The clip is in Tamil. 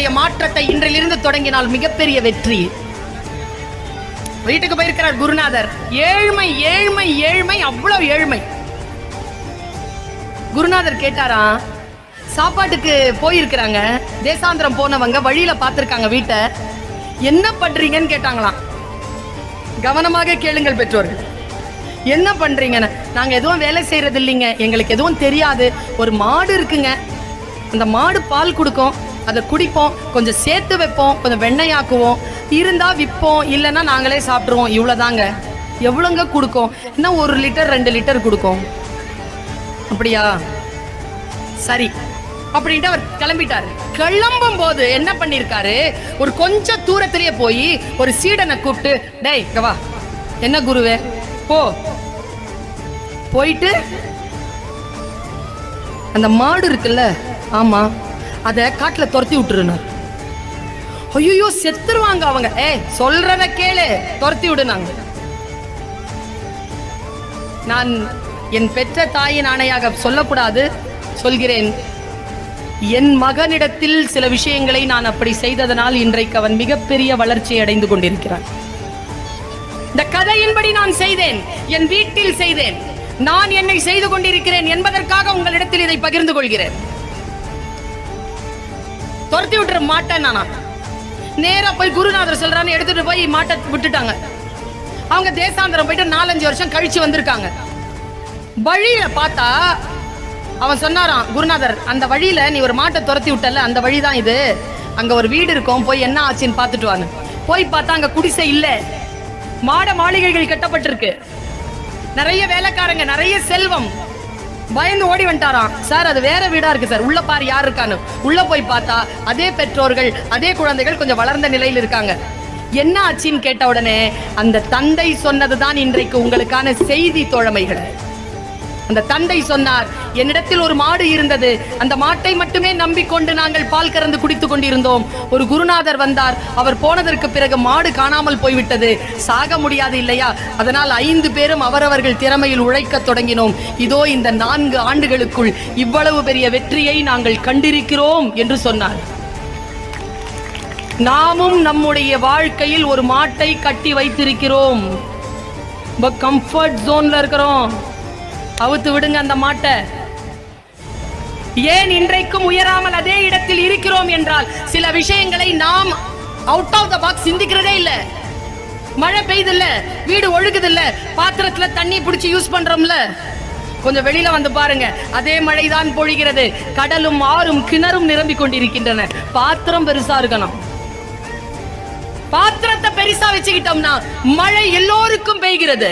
தன்னுடைய மாற்றத்தை இன்றிலிருந்து தொடங்கினால் மிகப்பெரிய வெற்றி. வீட்டுக்கு போயிருக்கிறார் குருநாதர். ஏழ்மை ஏழ்மை ஏழ்மை, அவ்வளவு ஏழ்மை. குருநாதர் கேட்டாரா, சாப்பாட்டுக்கு போயிருக்கிறாங்க, தேசாந்திரம் போனவங்க வழியில பார்த்திருக்காங்க வீட்டை, என்ன பண்றீங்கன்னு கேட்டாங்களாம். கவனமாக கேளுங்கள் பெற்றோர்கள், என்ன பண்றீங்கன்னு. நாங்க எதுவும் வேலை செய்யறது இல்லைங்க, எங்களுக்கு எதுவும் தெரியாது, ஒரு மாடு இருக்குங்க, அந்த மாடு பால் கொடுக்கும், அதை குடிப்போம், கொஞ்சம் சேர்த்து வைப்போம், கொஞ்சம் வெண்ணெயாக்குவோம், இருந்தா விற்போம், இல்லைன்னா நாங்களே சாப்பிட்ருவோம், இவ்வளவுதாங்க. எவ்வளோங்க கொடுக்கும்? இன்னும் 1 லிட்டர் 2 லிட்டர் கொடுக்கும். அப்படியா, சரி அப்படின்ட்டு அவர் கிளம்பிட்டாரு. கிளம்பும் போது என்ன பண்ணிருக்காரு, ஒரு கொஞ்சம் தூரத்திலேயே போய் ஒரு சீடனை கூப்பிட்டு, டேய் வா, என்ன குருவே, போ, போயிட்டு அந்த மாடு இருக்குல்ல, ஆமா, அத காட்டுல துரத்தி விட்டுருனார். ஐயோ செத்துருவாங்க அவங்க. சொல்றத கேளு, துரத்தி விடுனாங்க. நான் என் பெற்ற தாயின் ஆணையாக சொல்லக்கூடாது, சொல்கிறேன். என் மகனிடத்தில் சில விஷயங்களை நான் அப்படி செய்ததனால் இன்றைக்கு அவன் மிகப்பெரிய வளர்ச்சியை அடைந்து கொண்டிருக்கிறான். இந்த கதையின்படி நான் செய்தேன், என் வீட்டில் செய்தேன், நான் என்னை செய்து கொண்டிருக்கிறேன் என்பதற்காக உங்களிடத்தில் இதை பகிர்ந்து கொள்கிறேன். துரத்தி விட்டுற மாட்டேன் நானா. நேரா போய் குருநாதர் சொல்றான்னு எடுத்துட்டு போய் மாட்டை விட்டுட்டாங்க. அவங்க தேசாந்திரம் போயிட்டு 4-5 வருஷம் கழிச்சு வந்திருக்காங்க. வழியில பார்த்தா அவன் சொன்னாராம், குருநாதர், அந்த வழியில நீ ஒரு மாட்டை துரத்தி விட்டல, அந்த வழிதான் இது, அங்க ஒரு வீடு இருக்கும், போய் என்ன ஆச்சுன்னு பார்த்துட்டு வாங்க. போய் பார்த்தா அங்க குடிசை இல்ல, மாட மாளிகைகள் கட்டப்பட்டிருக்கு, நிறைய வேலைக்காரங்க, நிறைய செல்வம். பயந்து ஓடி வந்துட்டாராம். சார், அது வேற வீடா இருக்கு சார், உள்ள பாரு யார் இருக்கான்னு. உள்ள போய் பார்த்தா அதே பெற்றோர்கள், அதே குழந்தைகள், கொஞ்சம் வளர்ந்த நிலையில் இருக்காங்க. என்ன ஆச்சுன்னு கேட்ட உடனே அந்த தந்தை சொன்னதுதான் இன்றைக்கு உங்களுக்கான செய்தி தோழமைகள். அந்த தந்தை சொன்னார், என்னிடத்தில் ஒரு மாடு இருந்தது, அந்த மாட்டை மட்டுமே நம்பிக்கொண்டு நாங்கள் பால் கறந்து குடித்துக் கொண்டிருந்தோம். ஒரு குருநாதர் வந்தார், அவர் போனதற்கு பிறகு மாடு காணாமல் போய்விட்டது, சாக முடியாது இல்லையா, அதனால் 5 பேரும் அவரவர்கள் திறமையில் உழைக்க தொடங்கினோம். இதோ இந்த 4 ஆண்டுகளுக்குள் இவ்வளவு பெரிய வெற்றியை நாங்கள் கண்டிருக்கிறோம் என்று சொன்னார். நாமும் நம்முடைய வாழ்க்கையில் ஒரு மாட்டை கட்டி வைத்திருக்கிறோம், கம்ஃபர்ட் ஜோன்ல இருக்கிறோம். அவுத்து விடுங்க அந்த மாட்டை. ஏன் இன்றைக்கும் உயராமல் அதே இடத்தில் இருக்கிறோம் என்றால், சில விஷயங்களை நாம் அவுட் ஆஃப் த பாக்ஸ் சிந்திக்கிறதே இல்ல. மழை பெய்யுது இல்ல, வீடு ஒழுகுது இல்ல, பாத்திரத்துல தண்ணி பிடிச்சி யூஸ் பண்றோம்ல, கொஞ்சம் வெளியில வந்து பாருங்க, அதே மழைதான் பொழிகிறது, கடலும் ஆறும் கிணறும் நிரம்பி கொண்டிருக்கின்றன. பாத்திரம் பெருசா இருக்கணும். பாத்திரத்தை பெருசா வச்சுக்கிட்டோம்னா மழை எல்லோருக்கும் பெய்கிறது.